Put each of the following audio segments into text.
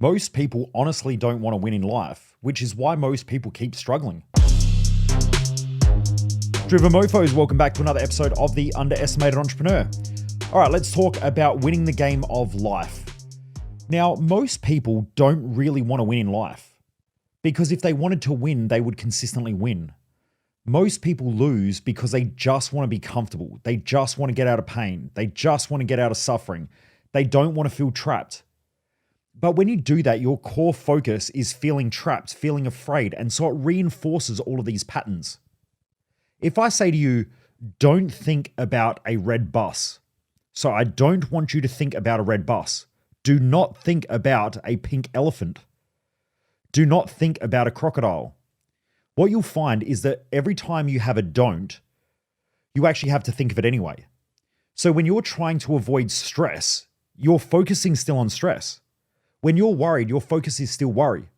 Most people honestly don't want to win in life, which is why most people keep struggling. Driven Mofos, welcome back to another episode of The Underestimated Entrepreneur. All right, let's talk about winning the game of life. Now, most people don't really want to win in life because if they wanted to win, they would consistently win. Most people lose because they just want to be comfortable. They just want to get out of pain. They just want to get out of suffering. They don't want to feel trapped. But when you do that, your core focus is feeling trapped, feeling afraid, and so it reinforces all of these patterns. If I say to you, don't think about a red bus, so I don't want you to think about a red bus. Do not think about a pink elephant. Do not think about a crocodile. What you'll find is that every time you have a don't, you actually have to think of it anyway. So when you're trying to avoid stress, you're focusing still on stress. When you're worried, your focus is still worry.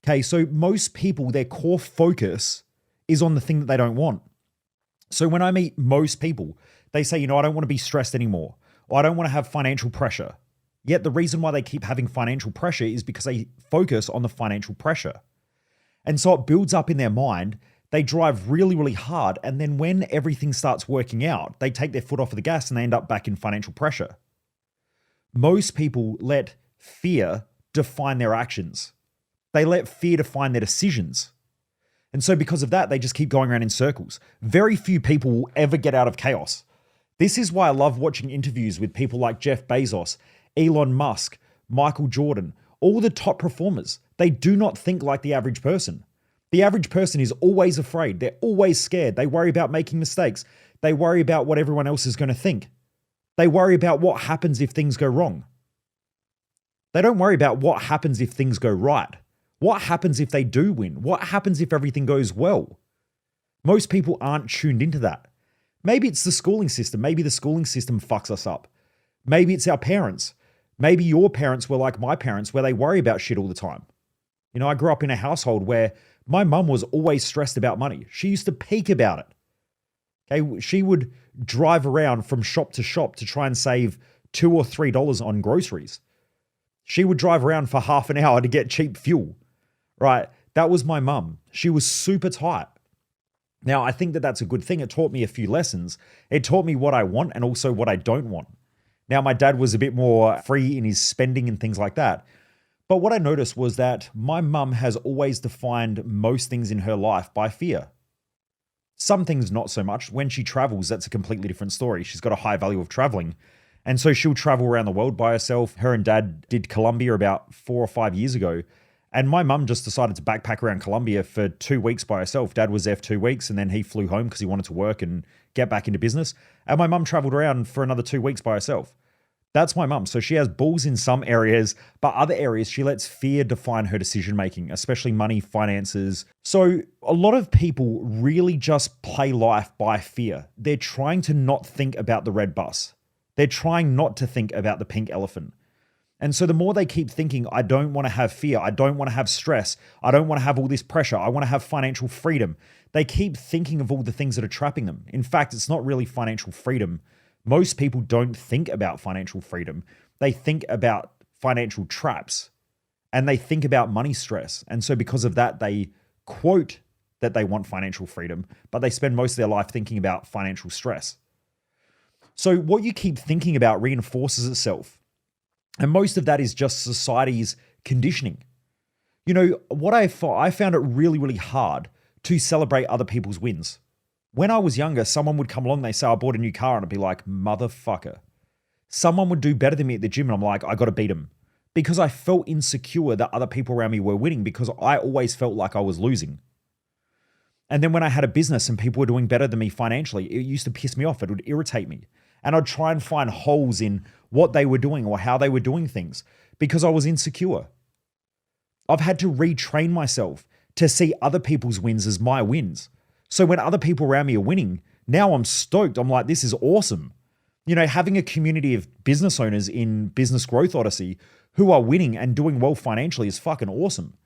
Okay, so most people, their core focus is on the thing that they don't want. So when I meet most people, they say, I don't want to be stressed anymore, or I don't want to have financial pressure. Yet the reason why they keep having financial pressure is because they focus on the financial pressure. And so it builds up in their mind. They drive really, really hard. And then when everything starts working out, they take their foot off of the gas and they end up back in financial pressure. Most people let fear define their actions. They let fear define their decisions. And so because of that, they just keep going around in circles. Very few people will ever get out of chaos. This is why I love watching interviews with people like Jeff Bezos, Elon Musk, Michael Jordan, all the top performers. They do not think like the average person. The average person is always afraid. They're always scared. They worry about making mistakes. They worry about what everyone else is going to think. They worry about what happens if things go wrong. They don't worry about what happens if things go right. What happens if they do win? What happens if everything goes well? Most people aren't tuned into that. Maybe it's the schooling system. Maybe the schooling system fucks us up. Maybe it's our parents. Maybe your parents were like my parents where they worry about shit all the time. I grew up in a household where my mum was always stressed about money. She used to peak about it. Okay, she would drive around from shop to shop to try and save $2 or $3 on groceries. She would drive around for half an hour to get cheap fuel, right? That was my mum. She was super tight. Now, I think that that's a good thing. It taught me a few lessons. It taught me what I want and also what I don't want. Now, my dad was a bit more free in his spending and things like that. But what I noticed was that my mum has always defined most things in her life by fear. Some things not so much. When she travels, that's a completely different story. She's got a high value of traveling. And so she'll travel around the world by herself. Her and dad did Colombia about 4 or 5 years ago. And my mum just decided to backpack around Colombia for 2 weeks by herself. Dad was there for 2 weeks and then he flew home because he wanted to work and get back into business. And my mum traveled around for another 2 weeks by herself. That's my mum. So she has balls in some areas, but other areas she lets fear define her decision making, especially money, finances. So a lot of people really just play life by fear. They're trying to not think about the red bus. They're trying not to think about the pink elephant. And so the more they keep thinking, I don't want to have fear, I don't want to have stress, I don't want to have all this pressure, I want to have financial freedom. They keep thinking of all the things that are trapping them. In fact, it's not really financial freedom. Most people don't think about financial freedom. They think about financial traps and they think about money stress. And so because of that, they quote that they want financial freedom, but they spend most of their life thinking about financial stress. So what you keep thinking about reinforces itself. And most of that is just society's conditioning. What I found it really, really hard to celebrate other people's wins. When I was younger, someone would come along, they say, I bought a new car, and I'd be like, motherfucker. Someone would do better than me at the gym, and I'm like, I got to beat them. Because I felt insecure that other people around me were winning because I always felt like I was losing. And then when I had a business and people were doing better than me financially, it used to piss me off. It would irritate me. And I'd try and find holes in what they were doing or how they were doing things because I was insecure. I've had to retrain myself to see other people's wins as my wins. So when other people around me are winning, now I'm stoked. I'm like, this is awesome. Having a community of business owners in Business Growth Odyssey who are winning and doing well financially is fucking awesome.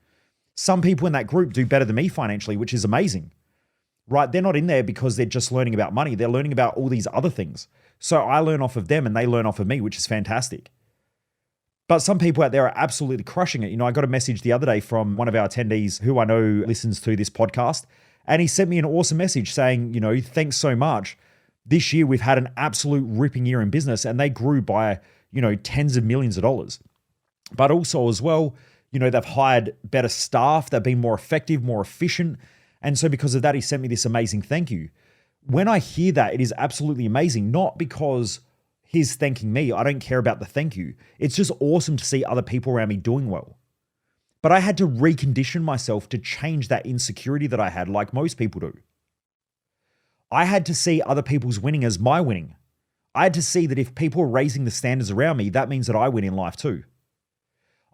Some people in that group do better than me financially, which is amazing. Right? They're not in there because they're just learning about money. They're learning about all these other things. So I learn off of them and they learn off of me, which is fantastic. But some people out there are absolutely crushing it. I got a message the other day from one of our attendees who I know listens to this podcast, and he sent me an awesome message saying, thanks so much. This year we've had an absolute ripping year in business, and they grew by, tens of millions of dollars. But also as well, they've hired better staff, they've been more effective, more efficient. And so because of that, he sent me this amazing thank you. When I hear that, it is absolutely amazing, not because he's thanking me. I don't care about the thank you. It's just awesome to see other people around me doing well. But I had to recondition myself to change that insecurity that I had, like most people do. I had to see other people's winning as my winning. I had to see that if people are raising the standards around me, that means that I win in life too.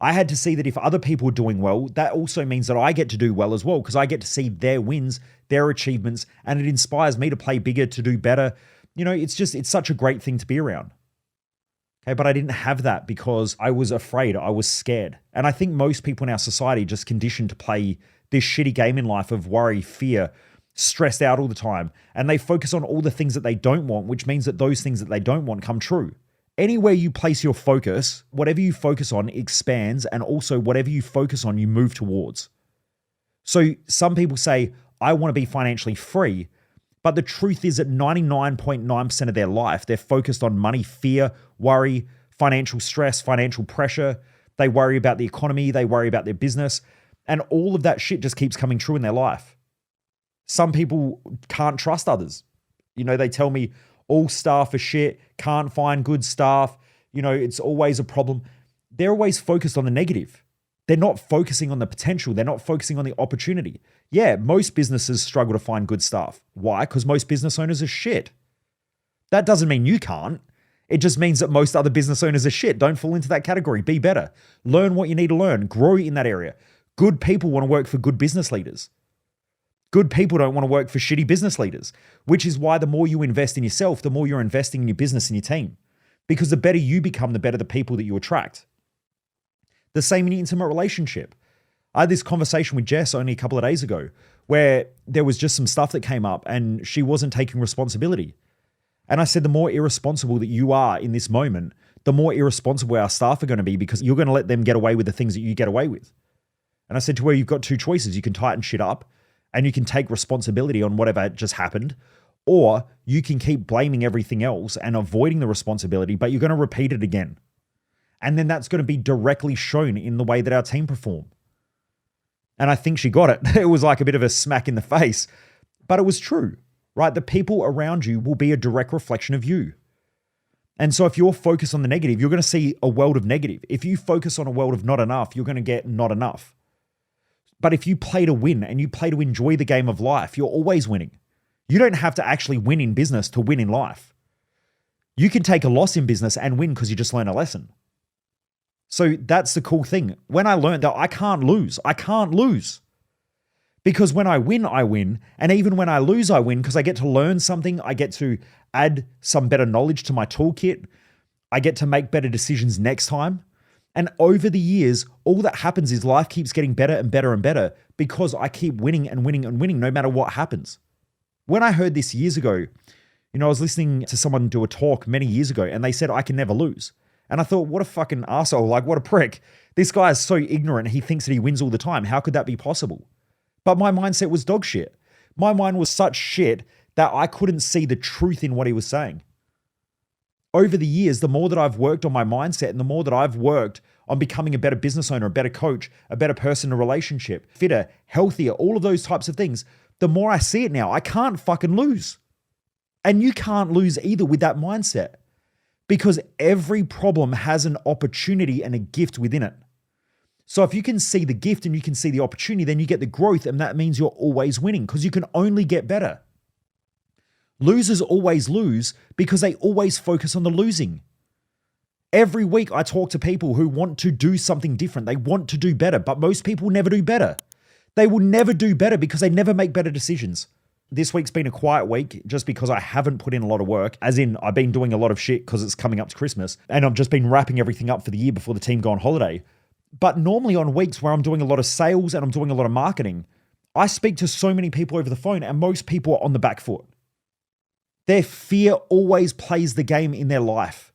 I had to see that if other people are doing well, that also means that I get to do well as well, because I get to see their wins, their achievements, and it inspires me to play bigger, to do better. It's such a great thing to be around. Okay, but I didn't have that because I was afraid, I was scared. And I think most people in our society just conditioned to play this shitty game in life of worry, fear, stressed out all the time. And they focus on all the things that they don't want, which means that those things that they don't want come true. Anywhere you place your focus, whatever you focus on expands, and also whatever you focus on, you move towards. So some people say, I want to be financially free. But the truth is that 99.9% of their life, they're focused on money, fear, worry, financial stress, financial pressure. They worry about the economy. They worry about their business. And all of that shit just keeps coming true in their life. Some people can't trust others. They tell me all staff are shit, can't find good staff. It's always a problem. They're always focused on the negative. They're not focusing on the potential. They're not focusing on the opportunity. Yeah, most businesses struggle to find good staff. Why? Because most business owners are shit. That doesn't mean you can't. It just means that most other business owners are shit. Don't fall into that category. Be better. Learn what you need to learn. Grow in that area. Good people want to work for good business leaders. Good people don't want to work for shitty business leaders, which is why the more you invest in yourself, the more you're investing in your business and your team. Because the better you become, the better the people that you attract. The same in your intimate relationship. I had this conversation with Jess only a couple of days ago where there was just some stuff that came up and she wasn't taking responsibility. And I said, the more irresponsible that you are in this moment, the more irresponsible our staff are going to be, because you're going to let them get away with the things that you get away with. And I said to her, you've got two choices. You can tighten shit up and you can take responsibility on whatever just happened, or you can keep blaming everything else and avoiding the responsibility, but you're going to repeat it again. And then that's going to be directly shown in the way that our team perform. And I think she got it. It was like a bit of a smack in the face, but it was true, right? The people around you will be a direct reflection of you. And so if you're focused on the negative, you're going to see a world of negative. If you focus on a world of not enough, you're going to get not enough. But if you play to win and you play to enjoy the game of life, you're always winning. You don't have to actually win in business to win in life. You can take a loss in business and win because you just learned a lesson. So that's the cool thing. When I learned that I can't lose. Because when I win, I win. And even when I lose, I win, because I get to learn something. I get to add some better knowledge to my toolkit. I get to make better decisions next time. And over the years, all that happens is life keeps getting better and better and better because I keep winning and winning and winning no matter what happens. When I heard this years ago, I was listening to someone do a talk many years ago and they said, I can never lose. And I thought, what a fucking asshole, like what a prick. This guy is so ignorant. He thinks that he wins all the time. How could that be possible? But my mindset was dog shit. My mind was such shit that I couldn't see the truth in what he was saying. Over the years, the more that I've worked on my mindset and the more that I've worked on becoming a better business owner, a better coach, a better person in a relationship, fitter, healthier, all of those types of things, the more I see it now, I can't fucking lose. And you can't lose either with that mindset, because every problem has an opportunity and a gift within it. So if you can see the gift and you can see the opportunity, then you get the growth, and that means you're always winning because you can only get better. Losers always lose because they always focus on the losing. Every week I talk to people who want to do something different. They want to do better, but most people never do better. They will never do better because they never make better decisions. This week's been a quiet week just because I haven't put in a lot of work, as in I've been doing a lot of shit because it's coming up to Christmas and I've just been wrapping everything up for the year before the team go on holiday. But normally on weeks where I'm doing a lot of sales and I'm doing a lot of marketing, I speak to so many people over the phone and most people are on the back foot. Their fear always plays the game in their life.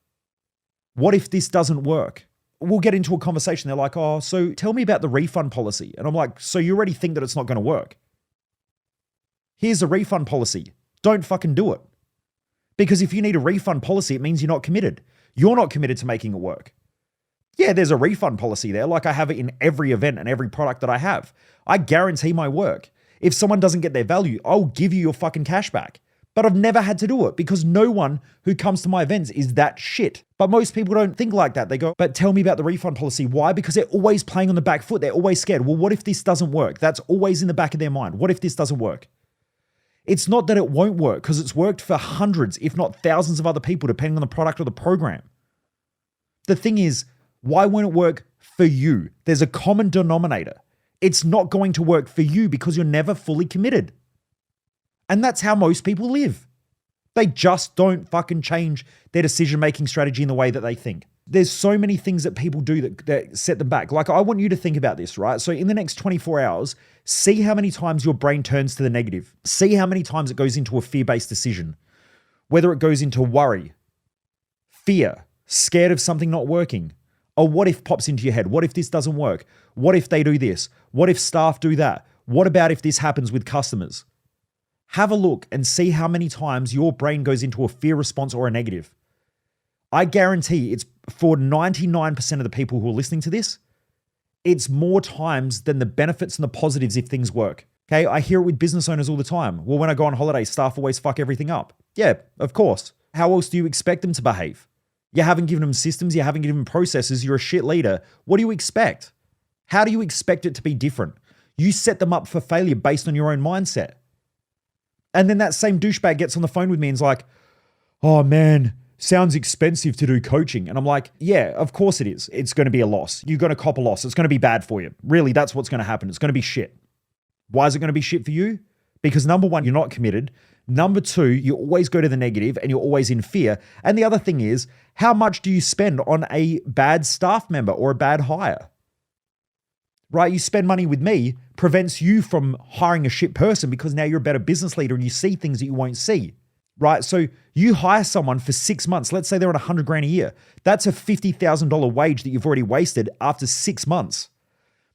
What if this doesn't work? we'll get into a conversation. They're like, oh, so tell me about the refund policy. And I'm like, so you already think that it's not going to work. Here's a refund policy. Don't fucking do it. Because if you need a refund policy, it means you're not committed. You're not committed to making it work. Yeah, there's a refund policy there. Like I have it in every event and every product that I have. I guarantee my work. If someone doesn't get their value, I'll give you your fucking cash back. But I've never had to do it because no one who comes to my events is that shit. But most people don't think like that. They go, but tell me about the refund policy. Why? Because they're always playing on the back foot. They're always scared. Well, what if this doesn't work? That's always in the back of their mind. What if this doesn't work? It's not that it won't work because it's worked for hundreds, if not thousands of other people, depending on the product or the program. The thing is, why won't it work for you? There's a common denominator. It's not going to work for you because you're never fully committed. And that's how most people live. They just don't fucking change their decision-making strategy in the way that they think. There's so many things that people do that set them back. Like I want you to think about this, right? So in the next 24 hours, see how many times your brain turns to the negative. See how many times it goes into a fear-based decision. Whether it goes into worry, fear, scared of something not working. Or what if pops into your head? What if this doesn't work? What if they do this? What if staff do that? What about if this happens with customers? Have a look and see how many times your brain goes into a fear response or a negative. I guarantee it's for 99% of the people who are listening to this, it's more times than the benefits and the positives if things work. Okay, I hear it with business owners all the time. Well, when I go on holiday, staff always fuck everything up. Yeah, of course. How else do you expect them to behave? You haven't given them systems, you haven't given them processes, you're a shit leader. What do you expect? How do you expect it to be different? You set them up for failure based on your own mindset. And then that same douchebag gets on the phone with me and is like, oh man, sounds expensive to do coaching. And I'm like, yeah, of course it is. It's going to be a loss. You're going to cop a loss. It's going to be bad for you. Really, that's what's going to happen. It's going to be shit. Why is it going to be shit for you? Because number one, you're not committed. Number two, you always go to the negative and you're always in fear. And the other thing is, how much do you spend on a bad staff member or a bad hire? Right? You spend money with me prevents you from hiring a shit person because now you're a better business leader and you see things that you won't see. Right? So you hire someone for 6 months. Let's say they're on $100,000 a year. That's a $50,000 wage that you've already wasted after 6 months.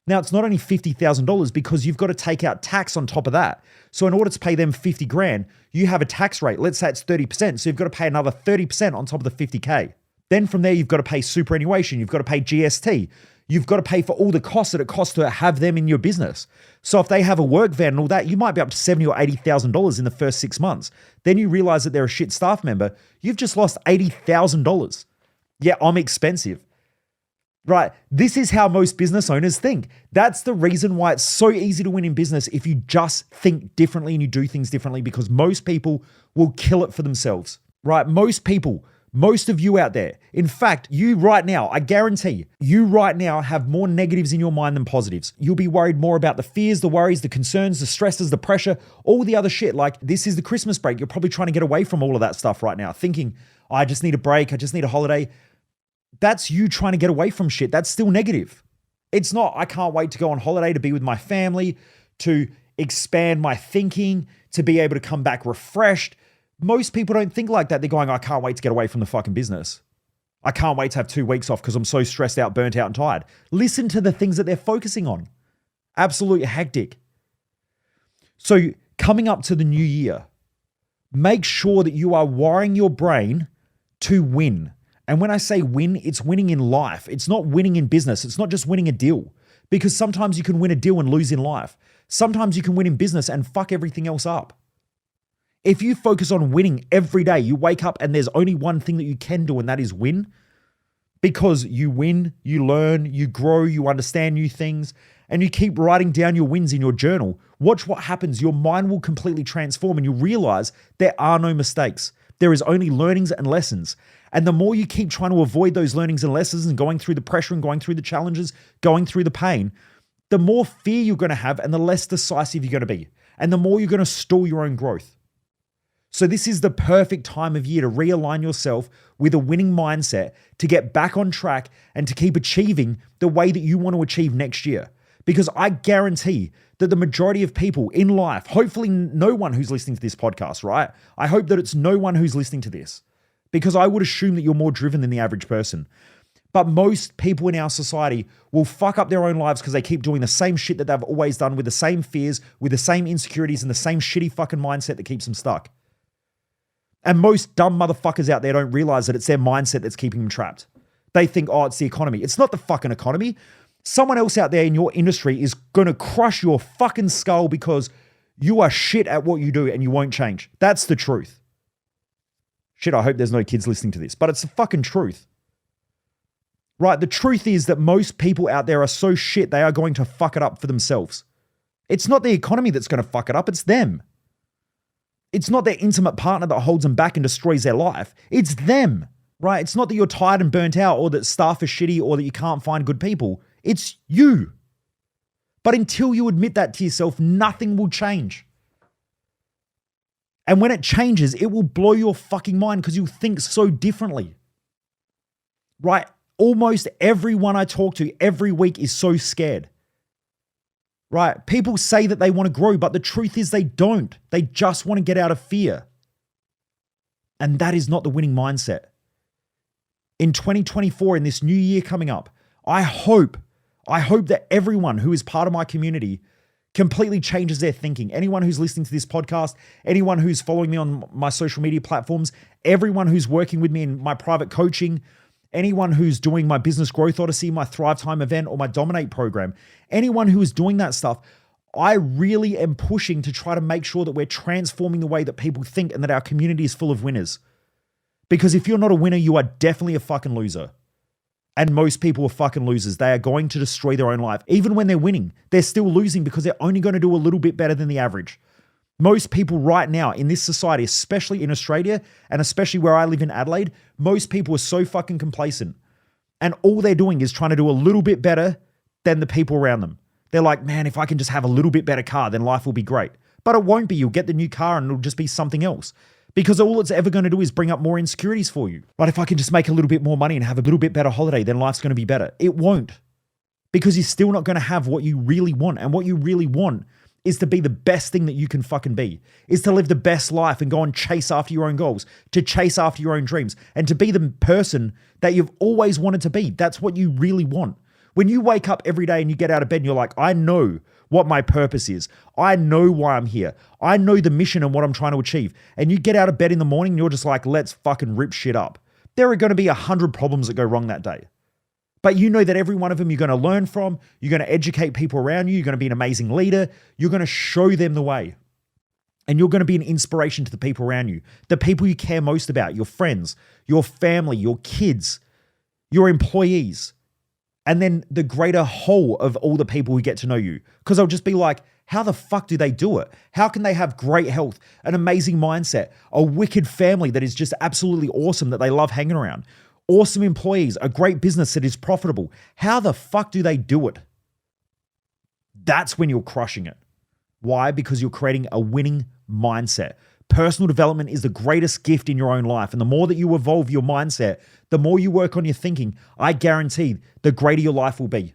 Now, it's not only $50,000 because you've got to take out tax on top of that. So in order to pay them $50,000, you have a tax rate. Let's say it's 30%. So you've got to pay another 30% on top of the $50K. Then from there, you've got to pay superannuation. You've got to pay GST. You've got to pay for all the costs that it costs to have them in your business. So if they have a work van and all that, you might be up to $70,000 or $80,000 in the first 6 months. Then you realize that they're a shit staff member. You've just lost $80,000. Yeah, I'm expensive. Right? This is how most business owners think. That's the reason why it's so easy to win in business if you just think differently and you do things differently, because most people will kill it for themselves. Right? Most people. Most of you out there, in fact, you right now, I guarantee you right now have more negatives in your mind than positives. You'll be worried more about the fears, the worries, the concerns, the stresses, the pressure, all the other shit. Like this is the Christmas break. You're probably trying to get away from all of that stuff right now, thinking, I just need a break. I just need a holiday. That's you trying to get away from shit. That's still negative. It's not, I can't wait to go on holiday to be with my family, to expand my thinking, to be able to come back refreshed. Most people don't think like that. They're going, I can't wait to get away from the fucking business. I can't wait to have 2 weeks off because I'm so stressed out, burnt out, and tired. Listen to the things that they're focusing on. Absolute hectic. So coming up to the new year, make sure that you are wiring your brain to win. And when I say win, it's winning in life. It's not winning in business. It's not just winning a deal. Because sometimes you can win a deal and lose in life. Sometimes you can win in business and fuck everything else up. If you focus on winning every day, you wake up and there's only one thing that you can do, and that is win. Because you win, you learn, you grow, you understand new things, and you keep writing down your wins in your journal. Watch what happens. Your mind will completely transform and you realize there are no mistakes. There is only learnings and lessons. And the more you keep trying to avoid those learnings and lessons and going through the pressure and going through the challenges, going through the pain, the more fear you're going to have and the less decisive you're going to be. And the more you're going to stall your own growth. So this is the perfect time of year to realign yourself with a winning mindset to get back on track and to keep achieving the way that you want to achieve next year. Because I guarantee that the majority of people in life, hopefully no one who's listening to this podcast, right? I hope that it's no one who's listening to this, because I would assume that you're more driven than the average person. But most people in our society will fuck up their own lives because they keep doing the same shit that they've always done with the same fears, with the same insecurities and the same shitty fucking mindset that keeps them stuck. And most dumb motherfuckers out there don't realize that it's their mindset that's keeping them trapped. They think, oh, it's the economy. It's not the fucking economy. Someone else out there in your industry is going to crush your fucking skull because you are shit at what you do and you won't change. That's the truth. Shit, I hope there's no kids listening to this, but it's the fucking truth. Right? The truth is that most people out there are so shit they are going to fuck it up for themselves. It's not the economy that's going to fuck it up, it's them. It's not their intimate partner that holds them back and destroys their life. It's them, right? It's not that you're tired and burnt out or that staff are shitty or that you can't find good people. It's you. But until you admit that to yourself, nothing will change. And when it changes, it will blow your fucking mind because you'll think so differently, right? Almost everyone I talk to every week is so scared, right? People say that they want to grow, but the truth is they don't. They just want to get out of fear. And that is not the winning mindset. In 2024, in this new year coming up, I hope that everyone who is part of my community completely changes their thinking. Anyone who's listening to this podcast, anyone who's following me on my social media platforms, everyone who's working with me in my private coaching, anyone who's doing my Business Growth Odyssey, my Thrive Time event, or my Dominate program, anyone who is doing that stuff, I really am pushing to try to make sure that we're transforming the way that people think and that our community is full of winners. Because if you're not a winner, you are definitely a fucking loser. And most people are fucking losers. They are going to destroy their own life. Even when they're winning, they're still losing because they're only going to do a little bit better than the average. Most people right now in this society, especially in Australia and especially where I live in Adelaide, most people are so fucking complacent. And all they're doing is trying to do a little bit better than the people around them. They're like, man, if I can just have a little bit better car, then life will be great. But it won't be. You'll get the new car and it'll just be something else. Because all it's ever going to do is bring up more insecurities for you. But if I can just make a little bit more money and have a little bit better holiday, then life's going to be better. It won't. Because you're still not going to have what you really want. And what you really want is to be the best thing that you can fucking be. Is to live the best life and go and chase after your own goals. To chase after your own dreams. And to be the person that you've always wanted to be. That's what you really want. When you wake up every day and you get out of bed and you're like, I know what my purpose is. I know why I'm here. I know the mission and what I'm trying to achieve. And you get out of bed in the morning and you're just like, let's fucking rip shit up. There are going to be 100 problems that go wrong that day. But you know that every one of them you're going to learn from. You're going to educate people around you. You're going to be an amazing leader. You're going to show them the way. And you're going to be an inspiration to the people around you. The people you care most about, your friends, your family, your kids, your employees. And then the greater whole of all the people who get to know you. Because I'll just be like, how the fuck do they do it? How can they have great health, an amazing mindset, a wicked family that is just absolutely awesome that they love hanging around, awesome employees, a great business that is profitable? How the fuck do they do it? That's when you're crushing it. Why? Because you're creating a winning mindset. Personal development is the greatest gift in your own life. And the more that you evolve your mindset, the more you work on your thinking, I guarantee the greater your life will be.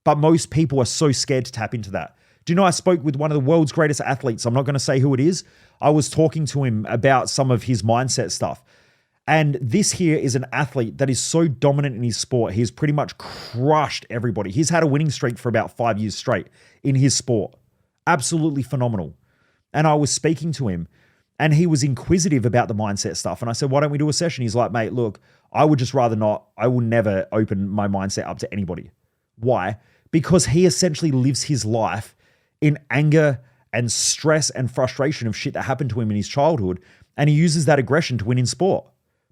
But most people are so scared to tap into that. Do you know I spoke with one of the world's greatest athletes? I'm not going to say who it is. I was talking to him about some of his mindset stuff. And this here is an athlete that is so dominant in his sport. He's pretty much crushed everybody. He's had a winning streak for about 5 years straight in his sport. Absolutely phenomenal. And I was speaking to him and he was inquisitive about the mindset stuff. And I said, why don't we do a session? He's like, mate, look, I would just rather not. I will never open my mindset up to anybody. Why? Because he essentially lives his life in anger and stress and frustration of shit that happened to him in his childhood. And he uses that aggression to win in sport.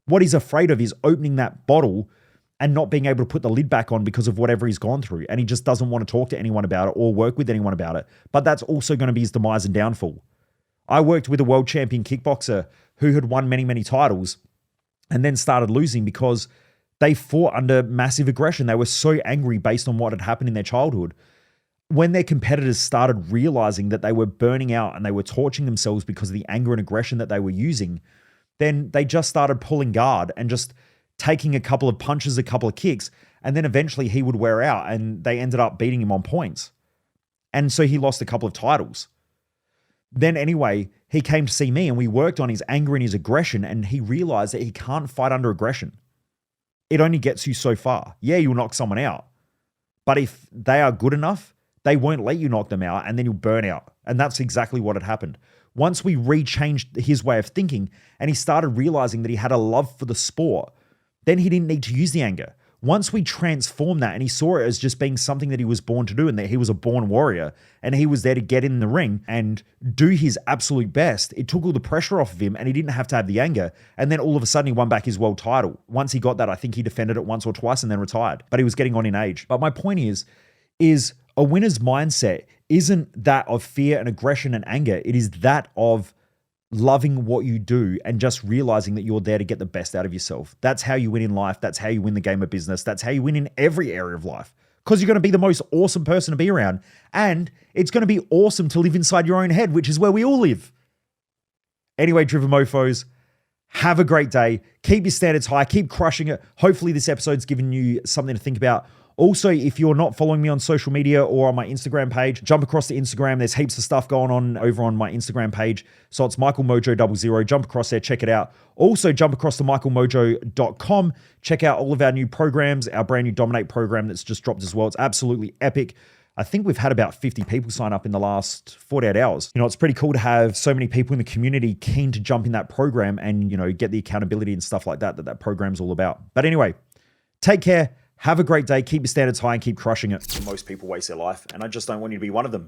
What he's afraid of is opening that bottle and not being able to put the lid back on because of whatever he's gone through. And he just doesn't want to talk to anyone about it or work with anyone about it. But that's also going to be his demise and downfall. I worked with a world champion kickboxer who had won many, many titles and then started losing because they fought under massive aggression. They were so angry based on what had happened in their childhood. When their competitors started realizing that they were burning out and they were torching themselves because of the anger and aggression that they were using, then they just started pulling guard and just taking a couple of punches, a couple of kicks, and then eventually he would wear out and they ended up beating him on points. And so he lost a couple of titles. Then anyway, he came to see me and we worked on his anger and his aggression and he realized that he can't fight under aggression. it only gets you so far. Yeah, you'll knock someone out. But if they are good enough, they won't let you knock them out, and then you'll burn out. And that's exactly what had happened. Once we rechanged his way of thinking and he started realizing that he had a love for the sport, then he didn't need to use the anger. Once we transformed that and he saw it as just being something that he was born to do and that he was a born warrior and he was there to get in the ring and do his absolute best, it took all the pressure off of him and he didn't have to have the anger. And then all of a sudden he won back his world title. Once he got that, I think he defended it once or twice and then retired, but he was getting on in age. But my point is a winner's mindset isn't that of fear and aggression and anger. It is that of loving what you do and just realizing that you're there to get the best out of yourself. That's how you win in life. That's how you win the game of business. That's how you win in every area of life, because you're going to be the most awesome person to be around. And it's going to be awesome to live inside your own head, which is where we all live. Anyway, Driven Mofos, have a great day. Keep your standards high. Keep crushing it. Hopefully this episode's given you something to think about. Also, if you're not following me on social media or on my Instagram page, jump across to Instagram. There's heaps of stuff going on over on my Instagram page. So it's MichaelMojo00. Jump across there, check it out. Also, jump across to michaelmojo.com. Check out all of our new programs, our brand new Dominate program that's just dropped as well. It's absolutely epic. I think we've had about 50 people sign up in the last 48 hours. You know, it's pretty cool to have so many people in the community keen to jump in that program and, you know, get the accountability and stuff like that that program's all about. But anyway, take care. Have a great day. Keep your standards high and keep crushing it. Most people waste their life, and I just don't want you to be one of them.